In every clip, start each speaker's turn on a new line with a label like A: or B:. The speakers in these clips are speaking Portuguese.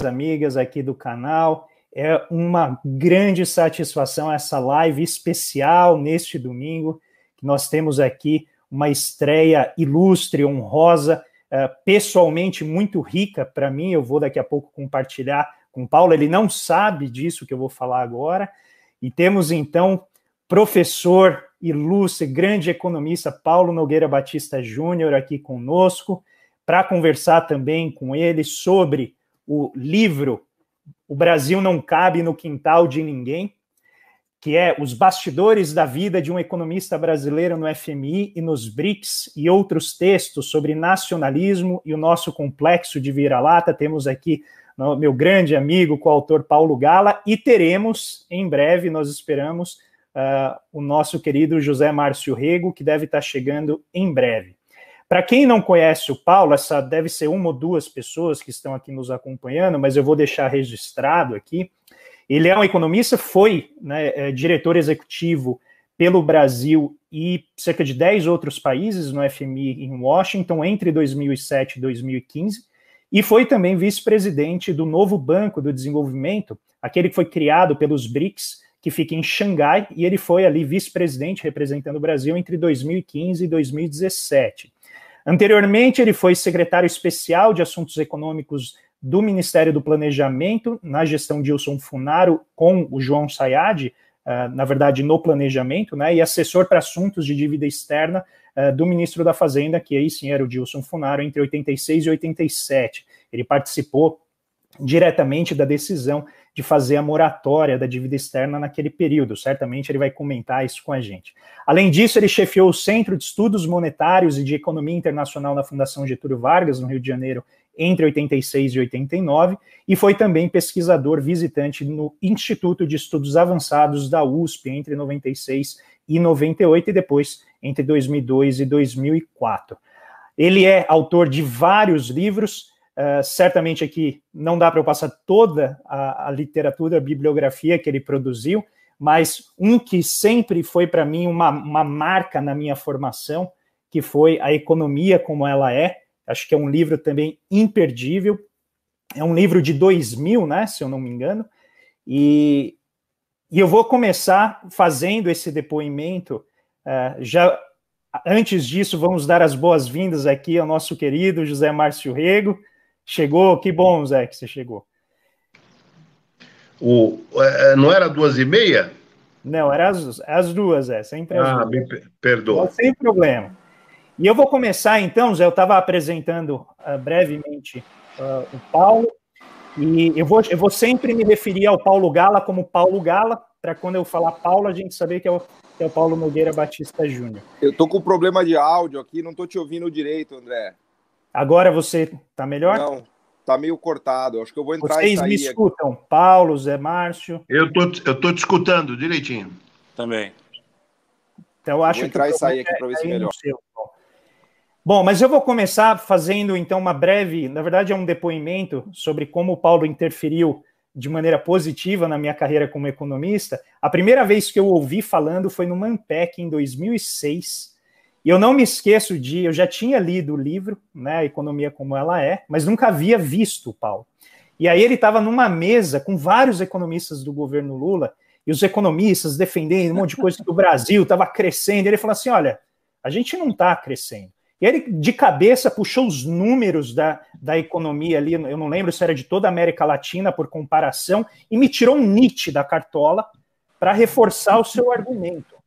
A: amigas aqui do canal. É uma grande satisfação essa live especial neste domingo, que nós temos aqui uma estreia ilustre, honrosa, pessoalmente muito rica para mim. Eu vou daqui a pouco compartilhar com o Paulo, ele não sabe disso que eu vou falar agora. E temos então professor ilustre, grande economista, Paulo Nogueira Batista Júnior aqui conosco, para conversar também com ele sobre o livro O Brasil Não Cabe no Quintal de Ninguém, que é Os Bastidores da Vida de um Economista Brasileiro no FMI e nos BRICS, e outros textos sobre nacionalismo e o nosso complexo de vira-lata. Temos aqui meu grande amigo, coautor Paulo Gala, e teremos, em breve, nós esperamos, o nosso querido José Márcio Rego, que deve estar chegando em breve. Para quem não conhece o Paulo, essa deve ser uma ou duas pessoas que estão aqui nos acompanhando, mas eu vou deixar registrado aqui. Ele é um economista, foi diretor executivo pelo Brasil e cerca de 10 outros países no FMI em Washington entre 2007 e 2015, e foi também vice-presidente do novo Banco do Desenvolvimento, aquele que foi criado pelos BRICS, que fica em Xangai, e ele foi ali vice-presidente representando o Brasil entre 2015 e 2017. Anteriormente, ele foi secretário especial de Assuntos Econômicos do Ministério do Planejamento, na gestão de Ilson Funaro, com o João Sayad, na verdade, no planejamento, e assessor para assuntos de dívida externa do ministro da Fazenda, que aí sim era o Dilson Funaro, entre 86 e 87. Ele participou diretamente da decisão de fazer a moratória da dívida externa naquele período. Certamente ele vai comentar isso com a gente. Além disso, ele chefiou o Centro de Estudos Monetários e de Economia Internacional na Fundação Getúlio Vargas, no Rio de Janeiro, entre 86 e 89, e foi também pesquisador visitante no Instituto de Estudos Avançados da USP, entre 96 e 98, e depois entre 2002 e 2004. Ele é autor de vários livros. Certamente aqui não dá para eu passar toda a literatura, a bibliografia que ele produziu, mas um que sempre foi para mim uma marca na minha formação, que foi A Economia Como Ela É. Acho que é um livro também imperdível. É um livro de 2000, se eu não me engano, e eu vou começar fazendo esse depoimento. Antes disso, vamos dar as boas-vindas aqui ao nosso querido José Márcio Rego. Chegou, que bom, Zé, que você chegou.
B: Não era 2h30?
A: Não, era as duas, Zé, sempre as duas.
B: Perdoa.
A: Não, sem problema. E eu vou começar então, Zé, eu estava apresentando brevemente o Paulo, e eu vou sempre me referir ao Paulo Gala como Paulo Gala, para quando eu falar Paulo, a gente saber que é o Paulo Nogueira Batista Júnior.
C: Eu tô com problema de áudio aqui, não tô te ouvindo direito, André.
A: Agora você tá melhor?
C: Não, tá meio cortado. Acho que eu vou entrar
A: e sair. Vocês me escutam? Aqui. Paulo, Zé Márcio?
B: Eu tô te escutando direitinho.
C: Também.
A: Então eu acho
C: vou entrar
A: que
C: e sair aqui para ver se melhor.
A: Bom, mas eu vou começar fazendo então uma breve, na verdade é um depoimento sobre como o Paulo interferiu de maneira positiva na minha carreira como economista. A primeira vez que eu ouvi falando foi no Manpec em 2006. E eu não me esqueço eu já tinha lido o livro, A Economia Como Ela É, mas nunca havia visto o Paulo. E aí ele estava numa mesa com vários economistas do governo Lula, e os economistas defendendo um monte de coisa que o Brasil estava crescendo. E ele falou assim, olha, a gente não está crescendo. E ele, de cabeça, puxou os números da economia ali, eu não lembro se era de toda a América Latina, por comparação, e me tirou um Nietzsche da cartola para reforçar o seu argumento.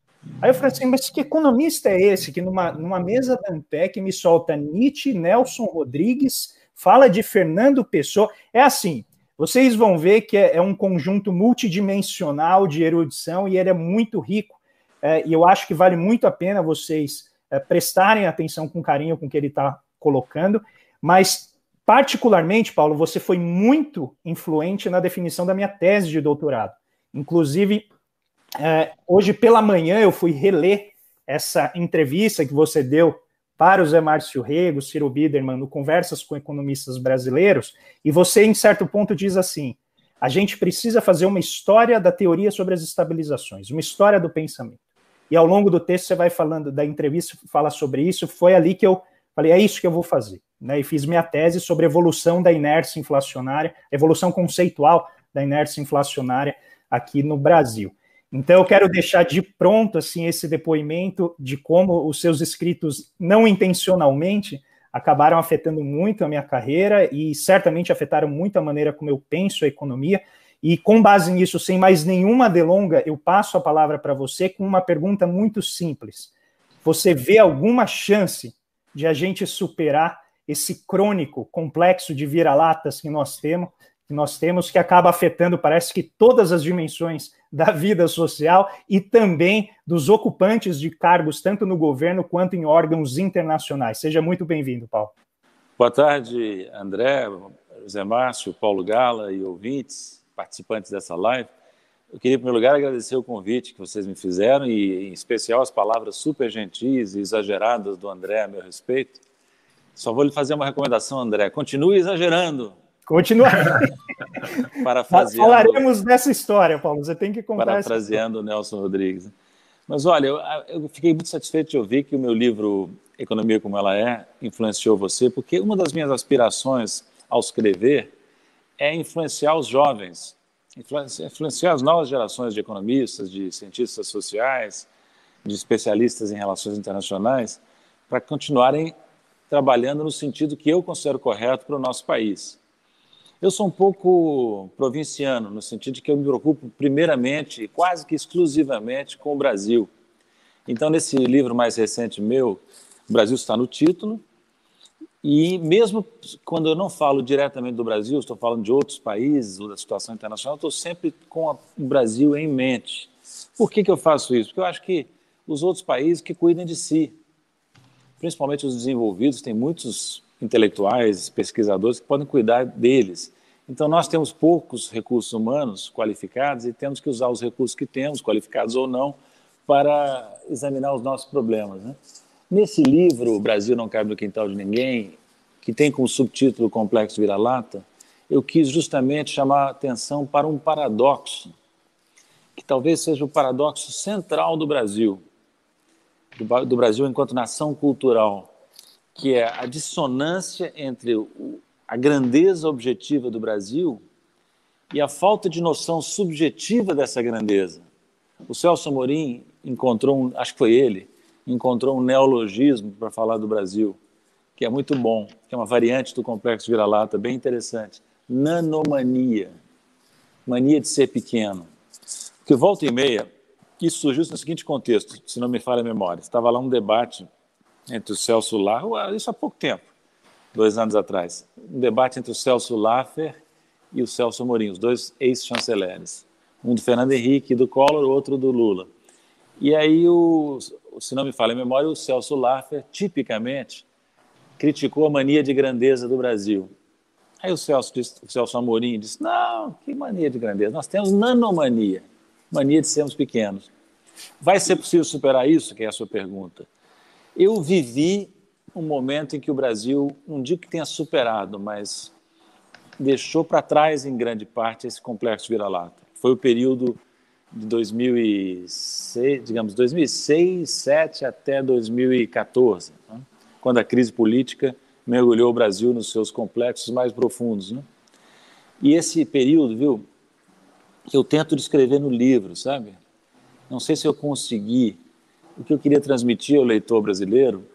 A: Aí eu falei assim, mas que economista é esse que numa mesa da Ampec me solta Nietzsche, Nelson Rodrigues, fala de Fernando Pessoa? É assim, vocês vão ver que é um conjunto multidimensional de erudição e ele é muito rico, e eu acho que vale muito a pena vocês prestarem atenção com carinho com o que ele está colocando, mas particularmente, Paulo, você foi muito influente na definição da minha tese de doutorado. Inclusive, hoje pela manhã eu fui reler essa entrevista que você deu para o Zé Márcio Rego, Ciro Biderman, no Conversas com Economistas Brasileiros, e você, em certo ponto, diz assim, a gente precisa fazer uma história da teoria sobre as estabilizações, uma história do pensamento. E ao longo do texto você vai falando, da entrevista, fala sobre isso, foi ali que eu falei, é isso que eu vou fazer. né, e fiz minha tese sobre evolução da inércia inflacionária, evolução conceitual da inércia inflacionária aqui no Brasil. Então, eu quero deixar de pronto assim, esse depoimento de como os seus escritos, não intencionalmente, acabaram afetando muito a minha carreira e certamente afetaram muito a maneira como eu penso a economia. E com base nisso, sem mais nenhuma delonga, eu passo a palavra para você com uma pergunta muito simples. Você vê alguma chance de a gente superar esse crônico complexo de vira-latas que nós temos, que acaba afetando, parece que todas as dimensões da vida social e também dos ocupantes de cargos, tanto no governo quanto em órgãos internacionais? Seja muito bem-vindo, Paulo.
D: Boa tarde, André, José Márcio, Paulo Gala e ouvintes, participantes dessa live. Eu queria, em primeiro lugar, agradecer o convite que vocês me fizeram e, em especial, as palavras super gentis e exageradas do André a meu respeito. Só vou lhe fazer uma recomendação, André. Continue exagerando.
A: Continua. Falaremos dessa história, Paulo. Você tem que contar.
D: Parafraseando o Nelson Rodrigues. Mas, olha, eu fiquei muito satisfeito de ouvir que o meu livro Economia Como Ela É influenciou você, porque uma das minhas aspirações ao escrever é influenciar os jovens, influenciar as novas gerações de economistas, de cientistas sociais, de especialistas em relações internacionais, para continuarem trabalhando no sentido que eu considero correto para o nosso país. Eu sou um pouco provinciano, no sentido de que eu me preocupo primeiramente, quase que exclusivamente, com o Brasil. Então, nesse livro mais recente meu, o Brasil está no título, e mesmo quando eu não falo diretamente do Brasil, estou falando de outros países ou da situação internacional, estou sempre com o Brasil em mente. Por que eu faço isso? Porque eu acho que os outros países que cuidem de si, principalmente os desenvolvidos, têm muitos intelectuais, pesquisadores que podem cuidar deles. Então, nós temos poucos recursos humanos qualificados e temos que usar os recursos que temos, qualificados ou não, para examinar os nossos problemas, né? Nesse livro, O Brasil Não Cabe no Quintal de Ninguém, que tem como subtítulo Complexo Vira-Lata, eu quis justamente chamar a atenção para um paradoxo, que talvez seja o paradoxo central do Brasil enquanto nação cultural, que é a dissonância entre a grandeza objetiva do Brasil e a falta de noção subjetiva dessa grandeza. O Celso Amorim encontrou, acho que foi ele, encontrou um neologismo para falar do Brasil, que é muito bom, que é uma variante do complexo vira-lata, bem interessante. Nanomania, mania de ser pequeno. Porque volta e meia, isso surgiu no seguinte contexto, se não me falha a memória. Estava lá um debate entre o Celso Laffer, isso há pouco tempo, 2 anos atrás, um debate entre o Celso Laffer e o Celso Amorim, os dois ex-chanceleres. Um do Fernando Henrique e do Collor, o outro do Lula. E aí, se não me falha a memória, o Celso Laffer, tipicamente, criticou a mania de grandeza do Brasil. Aí o Celso Amorim disse, não, que mania de grandeza? Nós temos nanomania, mania de sermos pequenos. Vai ser possível superar isso, que é a sua pergunta? Eu vivi um momento em que o Brasil, não digo que tenha superado, mas deixou para trás, em grande parte, esse complexo vira-lata. Foi o período de 2006, digamos, 2006, 2007 até 2014, né? Quando a crise política mergulhou o Brasil nos seus complexos mais profundos, né? E esse período, viu, eu tento descrever no livro, sabe? Não sei se eu consegui. O que eu queria transmitir ao leitor brasileiro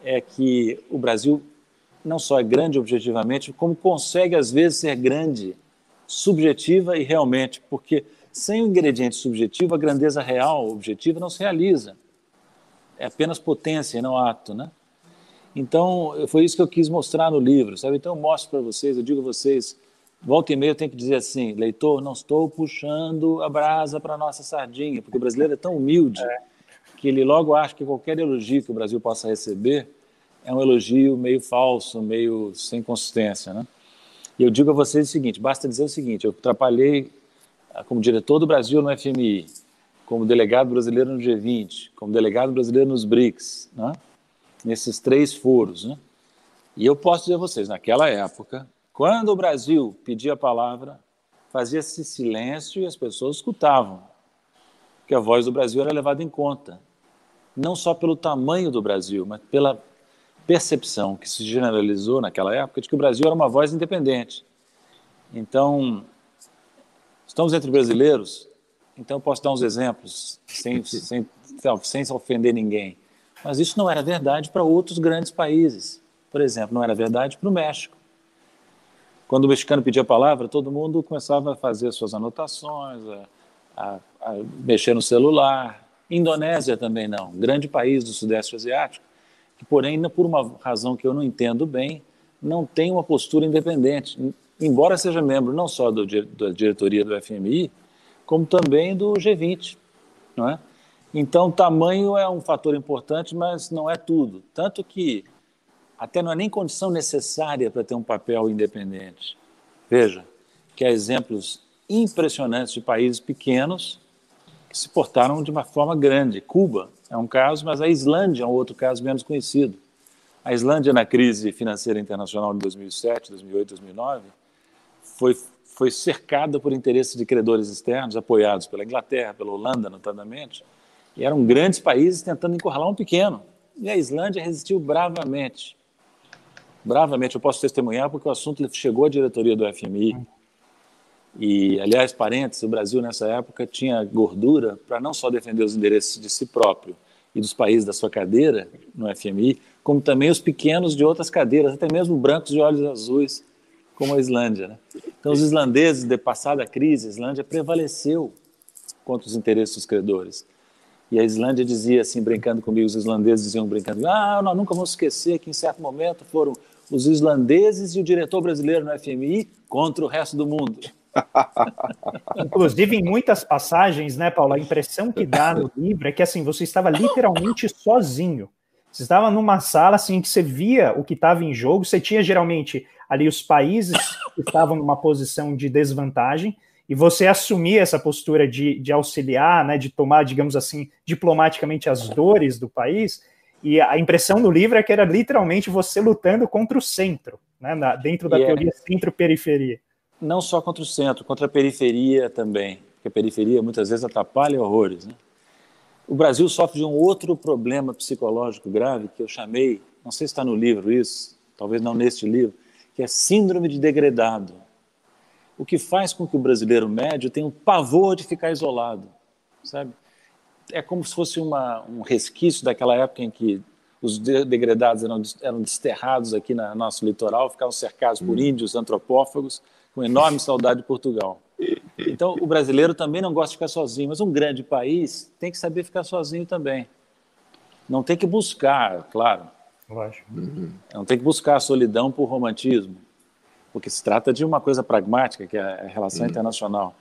D: é que o Brasil não só é grande objetivamente, como consegue, às vezes, ser grande subjetiva e realmente, porque sem o ingrediente subjetivo, a grandeza real, objetiva, não se realiza. É apenas potência e não ato, né? Então, foi isso que eu quis mostrar no livro, sabe? Então, eu mostro para vocês, eu digo a vocês, volta e meia eu tenho que dizer assim, leitor, não estou puxando a brasa para a nossa sardinha, porque o brasileiro é tão humilde que ele logo acha que qualquer elogio que o Brasil possa receber é um elogio meio falso, meio sem consistência, né? E eu digo a vocês o seguinte, basta dizer o seguinte, eu trabalhei como diretor do Brasil no FMI, como delegado brasileiro no G20, como delegado brasileiro nos BRICS, né? Nesses 3 foros, né? E eu posso dizer a vocês, naquela época, quando o Brasil pedia a palavra, fazia-se silêncio e as pessoas escutavam, porque a voz do Brasil era levada em conta, não só pelo tamanho do Brasil, mas percepção que se generalizou naquela época de que o Brasil era uma voz independente. Então, estamos entre brasileiros, então eu posso dar uns exemplos, sem ofender ninguém. Mas isso não era verdade para outros grandes países. Por exemplo, não era verdade para o México. Quando o mexicano pedia a palavra, todo mundo começava a fazer suas anotações, a mexer no celular. Indonésia também não, grande país do Sudeste Asiático, que, porém, por uma razão que eu não entendo bem, não tem uma postura independente, embora seja membro não só da diretoria do FMI, como também do G20, não é? Então, tamanho é um fator importante, mas não é tudo. Tanto que até não é nem condição necessária para ter um papel independente. Veja, que há exemplos impressionantes de países pequenos que se portaram de uma forma grande. Cuba é um caso, mas a Islândia é um outro caso menos conhecido. A Islândia, na crise financeira internacional de 2007, 2008, 2009, foi cercada por interesses de credores externos, apoiados pela Inglaterra, pela Holanda, notadamente, e eram grandes países tentando encurralar um pequeno. E a Islândia resistiu bravamente. Bravamente, eu posso testemunhar porque o assunto chegou à diretoria do FMI. E, aliás, parênteses, o Brasil nessa época tinha gordura para não só defender os interesses de si próprio e dos países da sua cadeira no FMI, como também os pequenos de outras cadeiras, até mesmo brancos de olhos azuis, como a Islândia, né? Então, os islandeses, de passada a crise, a Islândia prevaleceu contra os interesses dos credores. E a Islândia dizia assim, brincando comigo, os islandeses diziam brincando, nós nunca vamos esquecer que em certo momento foram os islandeses e o diretor brasileiro no FMI contra o resto do mundo.
A: Inclusive, em muitas passagens, né, Paulo, a impressão que dá no livro é que assim, você estava literalmente sozinho. Você estava numa sala assim, que você via o que estava em jogo, você tinha geralmente ali os países que estavam numa posição de desvantagem, e você assumia essa postura de auxiliar, né, de tomar, digamos assim, diplomaticamente as dores do país, e a impressão no livro é que era literalmente você lutando contra o centro, né, dentro da teoria centro-periferia.
D: Não só contra o centro, contra a periferia também, porque a periferia muitas vezes atrapalha horrores, né? O Brasil sofre de um outro problema psicológico grave que eu chamei, não sei se está no livro isso, talvez não neste livro, que é síndrome de degradado. O que faz com que o brasileiro médio tenha um pavor de ficar isolado, sabe? É como se fosse um resquício daquela época em que os degradados eram desterrados aqui no nosso litoral, ficavam cercados por índios antropófagos, com enorme saudade de Portugal. Então, o brasileiro também não gosta de ficar sozinho, mas um grande país tem que saber ficar sozinho também. Não tem que buscar, claro.
A: Lógico.
D: Não tem que buscar a solidão por romantismo, porque se trata de uma coisa pragmática, que é a relação internacional.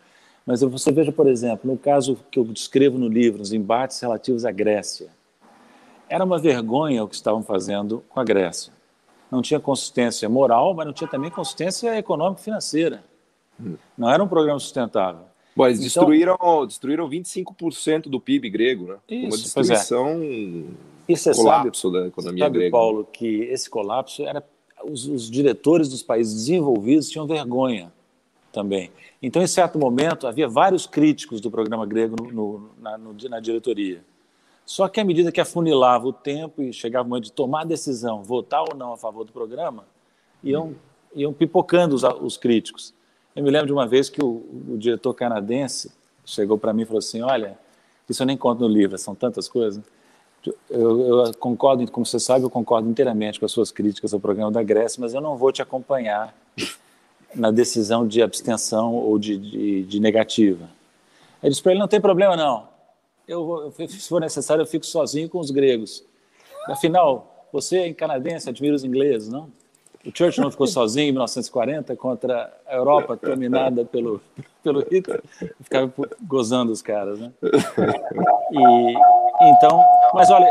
D: Mas você veja, por exemplo, no caso que eu descrevo no livro, os embates relativos à Grécia. Era uma vergonha o que estavam fazendo com a Grécia. Não tinha consistência moral, mas não tinha também consistência econômico-financeira. Não era um programa sustentável.
C: Bom, eles destruíram 25% do PIB grego, né?
D: Isso,
C: uma destruição, colapso da economia
D: sabe,
C: grega.
D: Paulo, que esse colapso era... Os diretores dos países desenvolvidos tinham vergonha também. Então, em certo momento, havia vários críticos do programa grego na diretoria. Só que à medida que afunilava o tempo e chegava o momento de tomar a decisão, votar ou não a favor do programa, iam pipocando os críticos. Eu me lembro de uma vez que o diretor canadense chegou para mim e falou assim, olha, isso eu nem conto no livro, são tantas coisas. Eu concordo, como você sabe, eu concordo inteiramente com as suas críticas ao programa da Grécia, mas eu não vou te acompanhar na decisão de abstenção ou de negativa. Ele disse para ele, não tem problema não. Se for necessário, eu fico sozinho com os gregos. Afinal, você, canadense, admira os ingleses, não? O Churchill não ficou sozinho em 1940 contra a Europa dominada pelo Hitler? Ficava gozando os caras, né? Então, mas olha,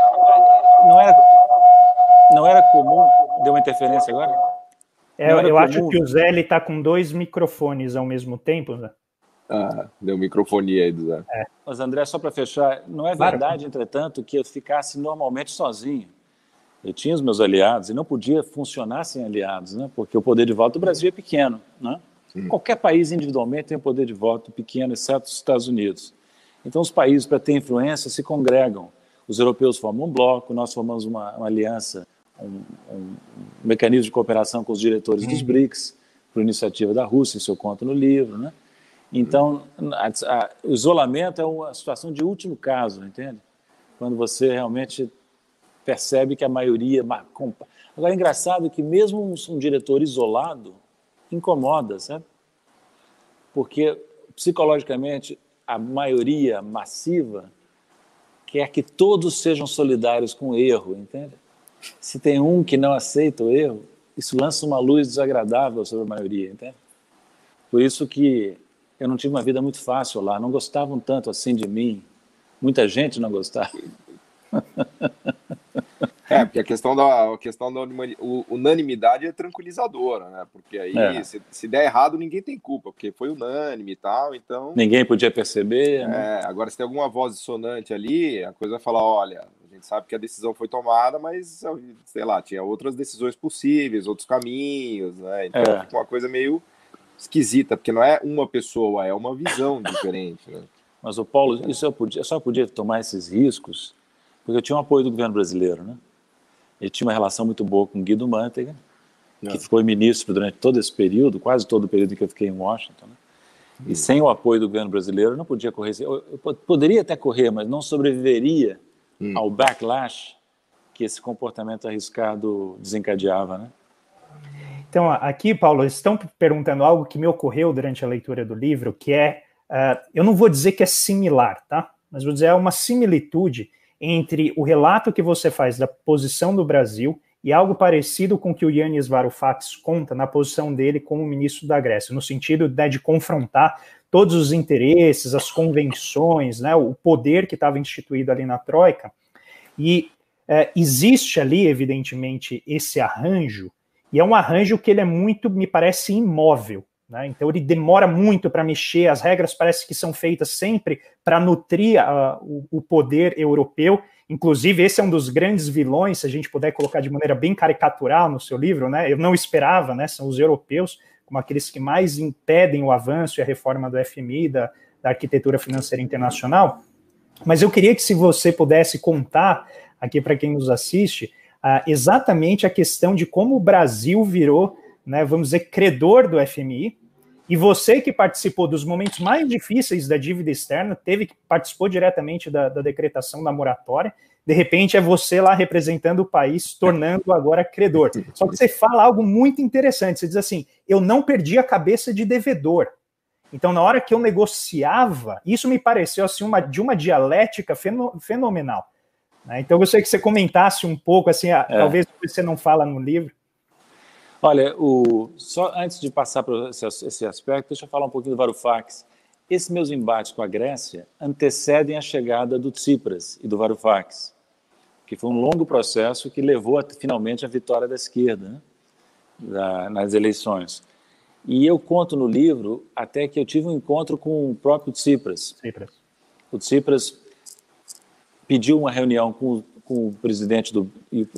D: não era comum... Deu uma interferência agora?
A: Eu acho que o Zé está com 2 microfones ao mesmo tempo, Zé.
C: Deu microfonia aí do Zé.
D: Mas, André, só para fechar, não é verdade, entretanto, que eu ficasse normalmente sozinho. Eu tinha os meus aliados e não podia funcionar sem aliados, né? Porque o poder de voto do Brasil é pequeno, né? Qualquer país individualmente tem um poder de voto pequeno, exceto os Estados Unidos. Então, os países, para ter influência, se congregam. Os europeus formam um bloco, nós formamos uma aliança um mecanismo de cooperação com os diretores dos BRICS, por iniciativa da Rússia, isso eu conto no livro, né? Então, o isolamento é uma situação de último caso, entende? Quando você realmente percebe que a maioria... Agora, é engraçado que mesmo um diretor isolado incomoda, sabe? Porque, psicologicamente, a maioria massiva quer que todos sejam solidários com o erro, entende? Se tem um que não aceita o erro, isso lança uma luz desagradável sobre a maioria, entende? Por isso que eu não tive uma vida muito fácil lá, não gostavam tanto assim de mim, muita gente não gostava.
C: Porque a questão da unanimidade é tranquilizadora, né? Porque aí, se der errado, ninguém tem culpa, porque foi unânime e tal, então...
D: Ninguém podia perceber, né?
C: Agora, se tem alguma voz dissonante ali, a coisa vai falar, olha, a gente sabe que a decisão foi tomada, mas, sei lá, tinha outras decisões possíveis, outros caminhos, né? Então, fica uma coisa meio esquisita, porque não é uma pessoa, é uma visão diferente, né?
D: Mas, o Paulo, eu só podia tomar esses riscos porque eu tinha o apoio do governo brasileiro, né? Ele tinha uma relação muito boa com Guido Mantega, que foi ministro durante todo esse período, quase todo o período em que eu fiquei em Washington, né? E sem o apoio do governo brasileiro, eu não podia correr. Eu poderia até correr, mas não sobreviveria ao backlash que esse comportamento arriscado desencadeava, né?
A: Então, aqui, Paulo, estão perguntando algo que me ocorreu durante a leitura do livro, que é, eu não vou dizer que é similar, tá? Mas vou dizer, é uma similitude entre o relato que você faz da posição do Brasil e algo parecido com o que o Yanis Varoufakis conta na posição dele como ministro da Grécia, no sentido de confrontar todos os interesses, as convenções, né, o poder que estava instituído ali na Troika. E existe ali, evidentemente, esse arranjo, e é um arranjo que ele é muito, me parece, imóvel. Né? Então ele demora muito para mexer, as regras parece que são feitas sempre para nutrir o poder europeu. Inclusive esse é um dos grandes vilões, se a gente puder colocar de maneira bem caricatural no seu livro, né? Eu não esperava, né? São os europeus como aqueles que mais impedem o avanço e a reforma do FMI, da arquitetura financeira internacional. Mas eu queria que, se você pudesse contar aqui para quem nos assiste, exatamente a questão de como o Brasil virou, né, vamos dizer, credor do FMI, e você que participou dos momentos mais difíceis da dívida externa, participou diretamente da decretação da moratória, de repente é você lá representando o país, tornando agora credor. Só que você fala algo muito interessante, você diz assim, eu não perdi a cabeça de devedor. Então, na hora que eu negociava, isso me pareceu assim, de uma dialética fenomenal. Né? Então, eu gostaria que você comentasse um pouco, assim, talvez você não fala no livro.
D: Olha, só antes de passar para esse aspecto, deixa eu falar um pouquinho do Varoufakis. Esses meus embates com a Grécia antecedem a chegada do Tsipras e do Varoufakis, que foi um longo processo que levou finalmente à vitória da esquerda, né, nas eleições. E eu conto no livro até que eu tive um encontro com o próprio Tsipras. O Tsipras pediu uma reunião com o presidente e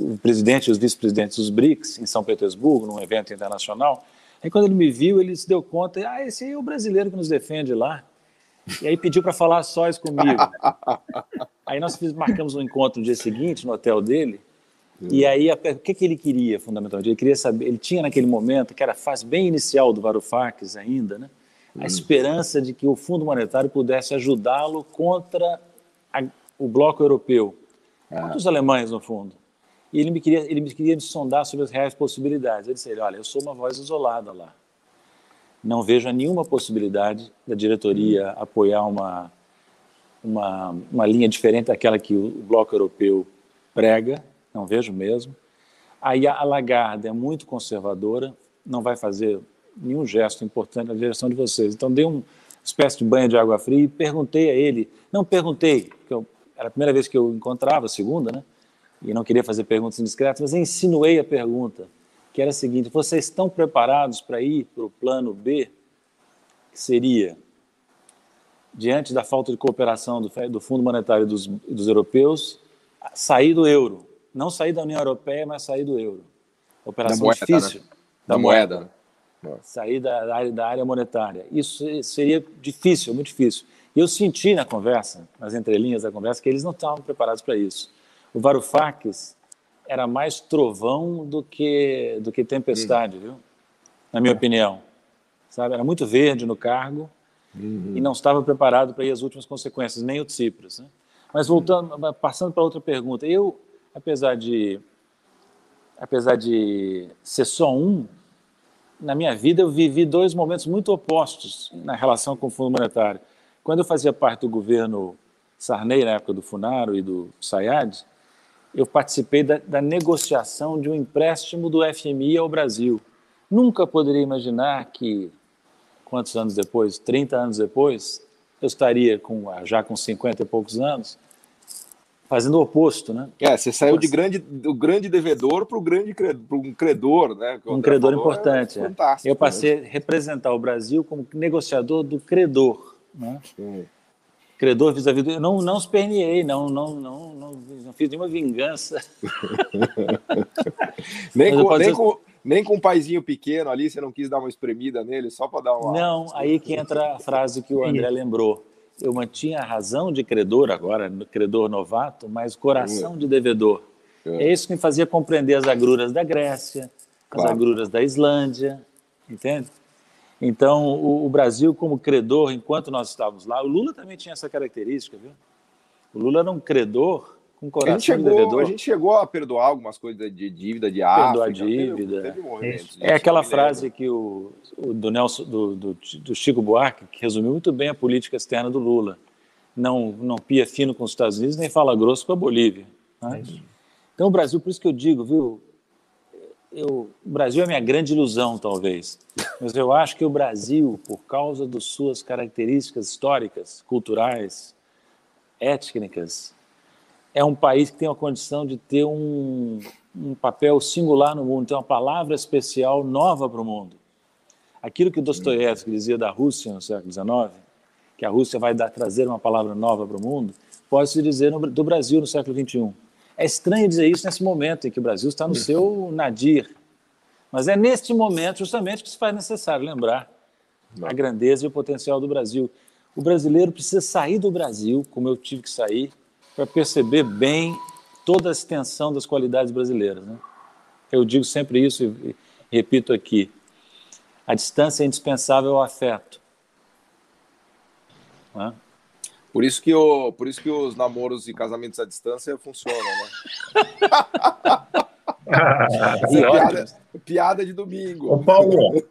D: os vice-presidentes dos BRICS, em São Petersburgo, num evento internacional. Aí, quando ele me viu, ele se deu conta, esse aí é o brasileiro que nos defende lá. E aí pediu para falar sós comigo. Aí nós marcamos um encontro no dia seguinte, no hotel dele, e aí o que ele queria, fundamentalmente? Ele queria saber, ele tinha naquele momento, que era a fase bem inicial do Varoufakis ainda, né, a esperança de que o Fundo Monetário pudesse ajudá-lo contra o bloco europeu. Contra os alemães, no fundo. E ele me queria me sondar sobre as reais possibilidades. Eu disse a ele, olha, eu sou uma voz isolada lá. Não vejo nenhuma possibilidade da diretoria apoiar uma linha diferente daquela que o bloco europeu prega, não vejo mesmo. Aí a Lagarde é muito conservadora, não vai fazer nenhum gesto importante na direção de vocês. Então dei uma espécie de banho de água fria e perguntei a ele, porque era a primeira vez que eu encontrava, a segunda, né? E não queria fazer perguntas indiscretas, mas eu insinuei a pergunta, que era a seguinte, vocês estão preparados para ir para o plano B, que seria, diante da falta de cooperação do Fundo Monetário e dos europeus, sair do euro, não sair da União Europeia, mas sair do euro. Operação difícil.
C: Né? Da moeda.
D: Sair da área monetária. Isso seria difícil, muito difícil. E eu senti nas entrelinhas da conversa, que eles não estavam preparados para isso. O Varoufakis era mais trovão do que tempestade, viu? Na minha opinião. Sabe? Era muito verde no cargo e não estava preparado para ir às últimas consequências, nem o Tsipras. Né? Mas passando para outra pergunta, eu, apesar de ser só um, na minha vida eu vivi dois momentos muito opostos na relação com o Fundo Monetário. Quando eu fazia parte do governo Sarney, na época do Funaro e do Sayad, eu participei da negociação de um empréstimo do FMI ao Brasil. Nunca poderia imaginar que, quantos anos depois, 30 anos depois, eu estaria já com 50 e poucos anos, fazendo o oposto, né?
C: Você saiu do grande devedor para um credor, né?
D: Um credor importante.
C: Fantástico.
D: Eu passei a representar o Brasil como negociador do credor, né? Credor vis-à-vis do... Eu não esperneei, não fiz nenhuma vingança.
C: Nem com um paizinho pequeno ali, você não quis dar uma espremida nele só para dar uma...
D: Não, aí que entra a frase que o André lembrou. Eu mantinha a razão de credor, agora credor novato, mas o coração de devedor. É isso que me fazia compreender as agruras da Grécia, as agruras da Islândia, entende? Então, o Brasil como credor, enquanto nós estávamos lá, o Lula também tinha essa característica, viu? O Lula era um credor com coração de devedor.
C: A gente chegou a perdoar algumas coisas de dívida de África.
D: Perdoar dívida.
C: Teve movimentos.
D: É aquela frase que do Chico Buarque, que resumiu muito bem a política externa do Lula. Não pia fino com os Estados Unidos, nem fala grosso com a Bolívia. Né? Então, o Brasil, por isso que eu digo, viu? O Brasil é a minha grande ilusão, talvez. Mas eu acho que o Brasil, por causa das suas características históricas, culturais, étnicas, é um país que tem a condição de ter um papel singular no mundo, tem uma palavra especial nova para o mundo. Aquilo que Dostoiévski dizia da Rússia no século XIX, que a Rússia vai trazer uma palavra nova para o mundo, pode-se dizer do Brasil no século XXI. É estranho dizer isso nesse momento em que o Brasil está no seu nadir. Mas é neste momento, justamente, que se faz necessário lembrar a grandeza e o potencial do Brasil. O brasileiro precisa sair do Brasil, como eu tive que sair, para perceber bem toda a extensão das qualidades brasileiras. Né? Eu digo sempre isso e repito aqui. A distância é indispensável ao afeto. Né?
C: Por isso que os namoros e casamentos à distância funcionam, né? Piada de domingo.
B: Ô, Paulo.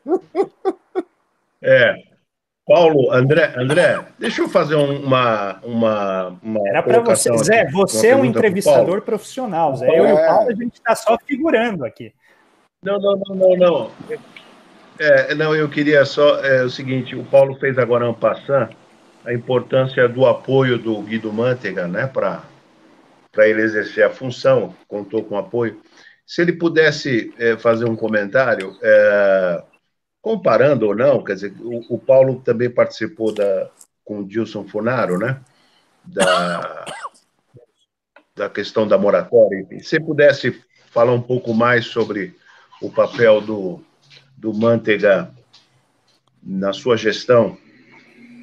B: Paulo, André, deixa eu fazer uma
A: Era para você, Zé, você é um entrevistador profissional, Zé. Eu e o Paulo, a gente está só figurando aqui.
B: Não. Não, eu queria só o seguinte, o Paulo fez agora um passant a importância do apoio do Guido Mantega, né, para ele exercer a função, contou com apoio. Se ele pudesse fazer um comentário, comparando ou não, quer dizer, o Paulo também participou com o Dilson Funaro, né, da questão da moratória. Se você pudesse falar um pouco mais sobre o papel do Mantega na sua gestão,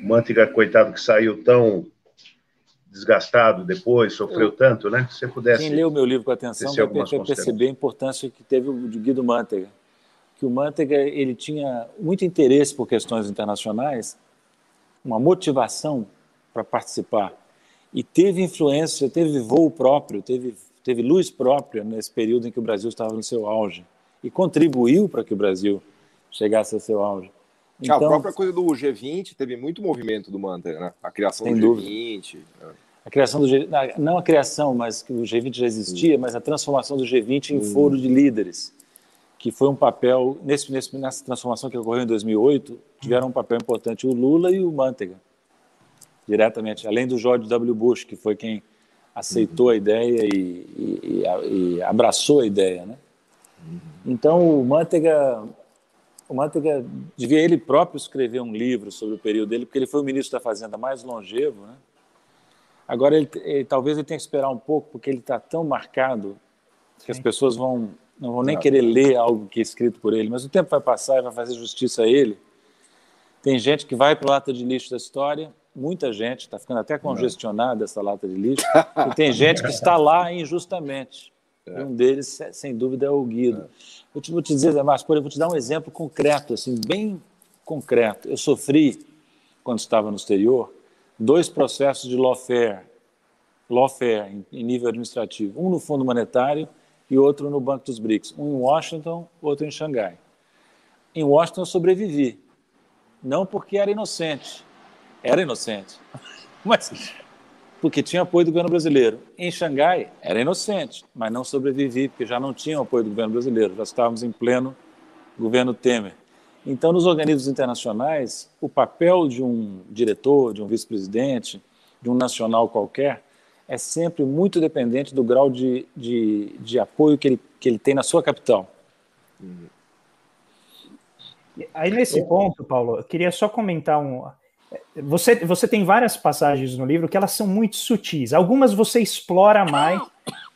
B: o Mantega, coitado, que saiu tão desgastado depois, sofreu tanto, né? Se você pudesse...
D: Quem leu o meu livro com atenção vai perceber a importância que teve o Guido Mantega. Que o Mantega, ele tinha muito interesse por questões internacionais, uma motivação para participar. E teve influência, teve voo próprio, teve luz própria nesse período em que o Brasil estava no seu auge. E contribuiu para que o Brasil chegasse a seu auge.
C: Então, a própria coisa do G20 teve muito movimento do Mantega, né? A criação do G20.
D: A criação do G20, não a criação, mas que o G20 já existia, mas a transformação do G20 em foro de líderes, que foi um papel, nessa transformação que ocorreu em 2008, tiveram um papel importante o Lula e o Mantega, diretamente, além do George W. Bush, que foi quem aceitou a ideia e abraçou a ideia, né? Então, o Mantega devia ele próprio escrever um livro sobre o período dele, porque ele foi o ministro da Fazenda mais longevo, né? Agora, talvez ele tenha que esperar um pouco, porque ele está tão marcado que as pessoas não vão nem querer ler algo que é escrito por ele, mas o tempo vai passar e vai fazer justiça a ele. Tem gente que vai para a lata de lixo da história, muita gente, está ficando até congestionada essa lata de lixo, e tem gente que está lá injustamente. E um deles, sem dúvida, é o Guido. Eu vou te dizer, Zé Márcio, vou te dar um exemplo concreto, assim, bem concreto. Eu sofri, quando estava no exterior, 2 processos de lawfare em nível administrativo. Um no Fundo Monetário e outro no Banco dos BRICS. Um em Washington, outro em Xangai. Em Washington eu sobrevivi. Não porque era inocente, mas porque tinha apoio do governo brasileiro. Em Xangai era inocente, mas não sobrevivi, porque já não tinha apoio do governo brasileiro, já estávamos em pleno governo Temer. Então, nos organismos internacionais, o papel de um diretor, de um vice-presidente, de um nacional qualquer, é sempre muito dependente do grau de apoio que ele tem na sua capital.
A: Aí, nesse ponto, Paulo, eu queria só comentar Você tem várias passagens no livro que elas são muito sutis. Algumas você explora mais,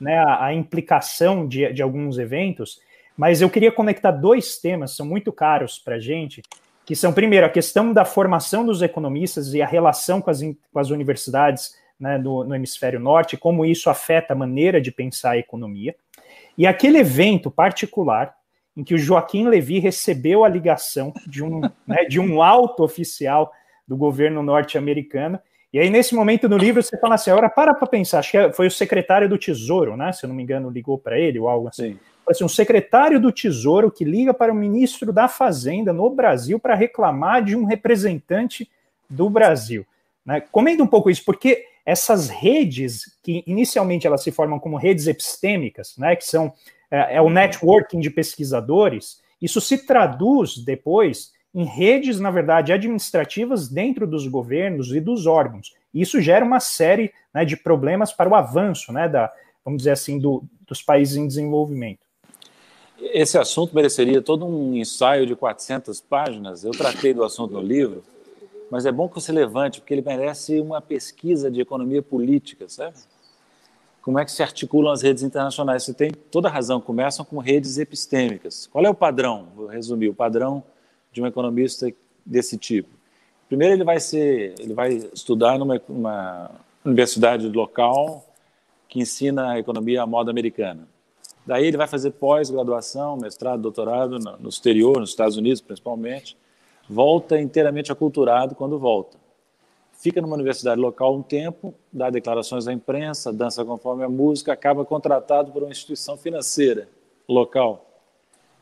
A: né, a implicação de alguns eventos, mas eu queria conectar 2 temas que são muito caros para a gente, que são, primeiro, a questão da formação dos economistas e a relação com as universidades, né, no hemisfério norte, como isso afeta a maneira de pensar a economia, e aquele evento particular em que o Joaquim Levy recebeu a ligação de um alto oficial do governo norte-americano, e aí nesse momento no livro você fala assim, agora para pensar, acho que foi o secretário do Tesouro, né, se eu não me engano, ligou para ele ou algo assim. Assim, um secretário do Tesouro que liga para o ministro da Fazenda no Brasil para reclamar de um representante do Brasil. Né? Comenta um pouco isso, porque essas redes, que inicialmente elas se formam como redes epistêmicas, né, que são o networking de pesquisadores, isso se traduz depois em redes, na verdade, administrativas dentro dos governos e dos órgãos. E isso gera uma série, né, de problemas para o avanço, né, vamos dizer assim, dos países em desenvolvimento.
D: Esse assunto mereceria todo um ensaio de 400 páginas. Eu tratei do assunto no livro, mas é bom que você levante, porque ele merece uma pesquisa de economia política, sabe? Como é que se articulam as redes internacionais? Você tem toda a razão, começam com redes epistêmicas. Qual é o padrão? Vou resumir, o padrão de um economista desse tipo. Primeiro, ele vai estudar numa universidade local que ensina a economia à moda americana. Daí ele vai fazer pós-graduação, mestrado, doutorado no exterior, nos Estados Unidos principalmente, volta inteiramente aculturado quando volta. Fica numa universidade local um tempo, dá declarações à imprensa, dança conforme a música, acaba contratado por uma instituição financeira local,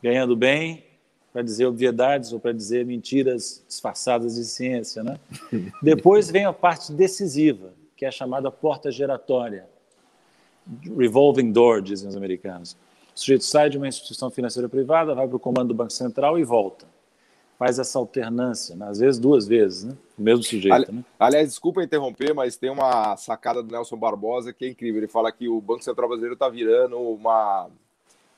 D: ganhando bem para dizer obviedades ou para dizer mentiras disfarçadas de ciência, né? Depois vem a parte decisiva, que é a chamada porta giratória. Revolving door, dizem os americanos. O sujeito sai de uma instituição financeira privada, vai para o comando do Banco Central e volta. Faz essa alternância, às vezes 2 vezes, né? O mesmo sujeito. Né?
C: Aliás, desculpa interromper, mas tem uma sacada do Nelson Barbosa que é incrível. Ele fala que o Banco Central brasileiro está virando uma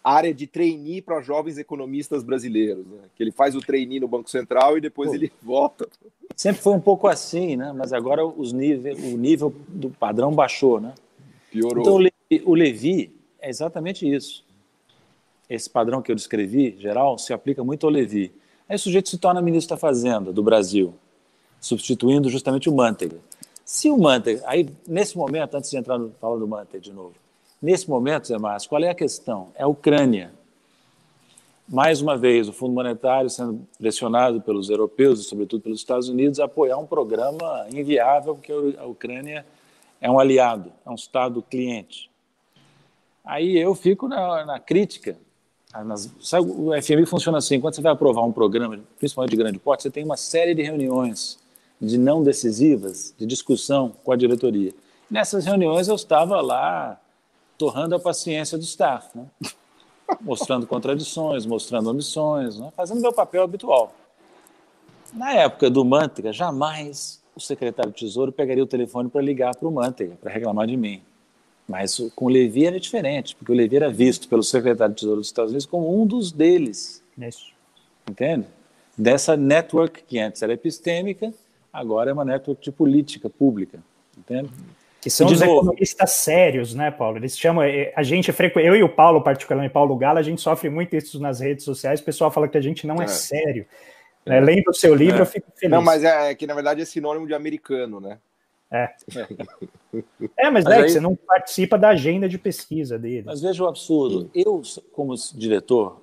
C: área de trainee para jovens economistas brasileiros. Né? Que ele faz o trainee no Banco Central e depois ele volta.
D: Sempre foi um pouco assim, né? Mas agora o nível do padrão baixou, né?
C: Piorou.
D: Então, o Levy é exatamente isso. Esse padrão que eu descrevi, geral, se aplica muito ao Levy. Aí o sujeito se torna ministro da Fazenda do Brasil, substituindo justamente o Manteiga. Se o Manteiga... Aí, nesse momento, antes de entrar no falar do Manteiga de novo, nesse momento, Zé Márcio, qual é a questão? É a Ucrânia. Mais uma vez, o Fundo Monetário sendo pressionado pelos europeus e, sobretudo, pelos Estados Unidos, a apoiar um programa inviável, porque a Ucrânia é um aliado, é um Estado cliente. Aí eu fico na crítica. Sabe, o FMI funciona assim, quando você vai aprovar um programa, principalmente de grande porte, você tem uma série de reuniões de não decisivas, de discussão com a diretoria. Nessas reuniões eu estava lá torrando a paciência do staff, né? Mostrando contradições, mostrando omissões, né? Fazendo meu papel habitual. Na época do Manteiga, jamais o secretário do Tesouro pegaria o telefone para ligar para o Manteiga, para reclamar de mim. Mas com o Levy era diferente, porque o Levy era visto pelo secretário de Tesouro dos Estados Unidos como um dos deles.
A: Isso.
D: Entende? Dessa network que antes era epistêmica, agora é uma network de política pública. Entende?
A: Que são os economistas sérios, né, Paulo? Eles chamam, eu e o Paulo, particularmente Paulo Gala, a gente sofre muito isso nas redes sociais, o pessoal fala que a gente não é sério. Lendo o seu livro, eu fico feliz.
C: Não, mas é que, na verdade, é sinônimo de americano, né?
A: Mas
D: Mas aí,
A: você não participa da agenda de pesquisa dele.
D: Mas veja o absurdo. Eu, como diretor,